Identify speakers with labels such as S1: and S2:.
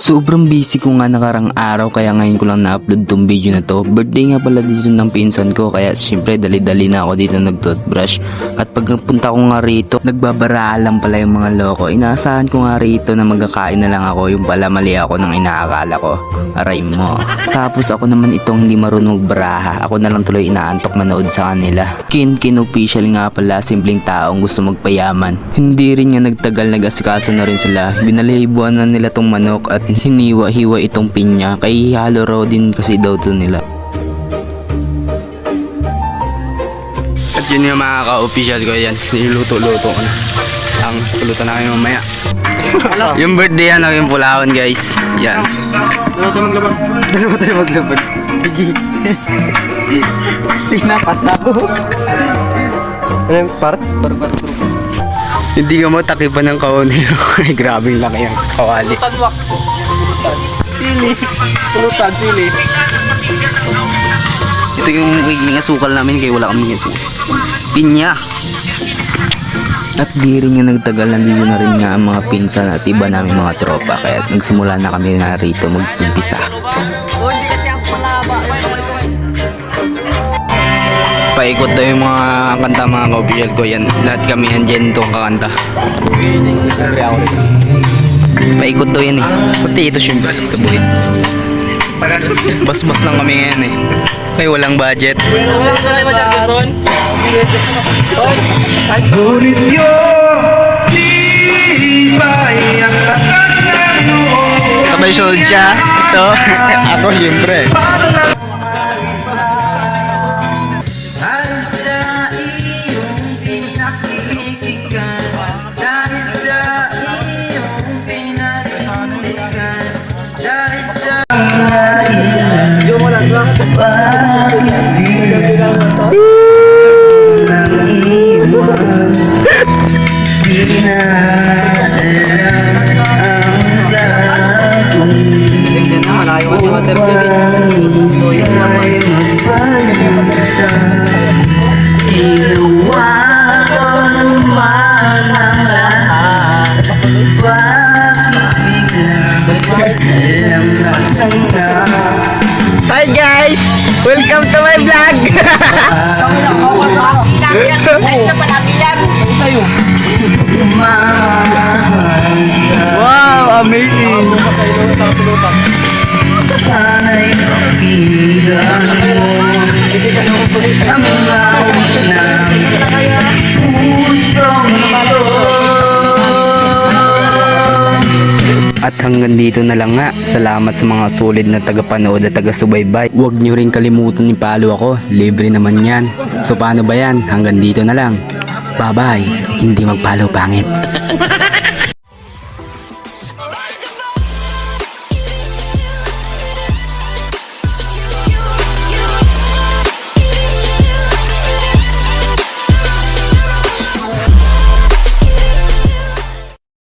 S1: Sobrang busy ko nga nakarang araw kaya ngayon ko lang na-upload tong video na to. Birthday nga pala dito ng pinsan ko kaya siyempre dali-dali na ako dito nag-toothbrush. At pagpunta ko nga rito, nagbabaraan lang pala yung mga loko. Inaasahan ko nga rito na magkakain na lang ako, yung pala mali ako ng inaakala ko. Aray mo. Tapos ako naman itong hindi marunong magbaraha. Ako na lang tuloy inaantok manood sa kanila. Kin official nga pala, simpleng taong gusto magpayaman. Hindi rin nga nagtagal, nag-asikaso na rin sila. Binalibuan na nila tong manok at hiniwa-hiwa itong pinya, kay halo raw din kasi daw to nila. At yun yung mga ka-official ko, yan niluto-luto ko na ang pulutan na kayo mamaya. Yung birthday yan, yung pulahon guys, yan. Dalawa tayo maglabad. Tinapas na ako.
S2: Ano yung park?
S1: Hindi ka mo takipan ng kauni. Grabe yung laki yung kawali.
S2: Sili. Pulutan, sili.
S1: Ito yung magiging asukal namin kaya wala kaming asukal. Pinya. At di rin nga nagtagal, nandito na rin nga ang mga pinsan at iba namin mga tropa. Kaya nagsimula na kami na rito mag-umpisa.
S2: Hindi kasi ang palaba.
S1: Paikot daw yung mga kanta mga ka-official ko yan. Lahat kami andyan itong kakanta. Paikot daw yan eh. Pati ito syempre ito buhit. Bas-bas lang kami ngayon eh. Kaya walang budget.
S3: Ngunit yun, di ba ang lakas ng loob?
S1: Sabay sold siya. Ito. Ako syempre.
S3: Dahil sa iyong pinakikinggan, dahil sa iyong pinakikinggan, dahil sa
S1: Hi guys! Welcome to my vlog! Wow! Amazing!
S3: sana'y kapilan mo ang lawak ng pusong ito.
S1: At hanggang dito na lang nga. Salamat sa mga solid na tagapanood at taga-subaybay. Huwag nyo rin kalimutan i-follow ako. Libre naman yan. So paano ba yan? Hanggang dito na lang. Bye-bye. Hindi mag-follow pangit.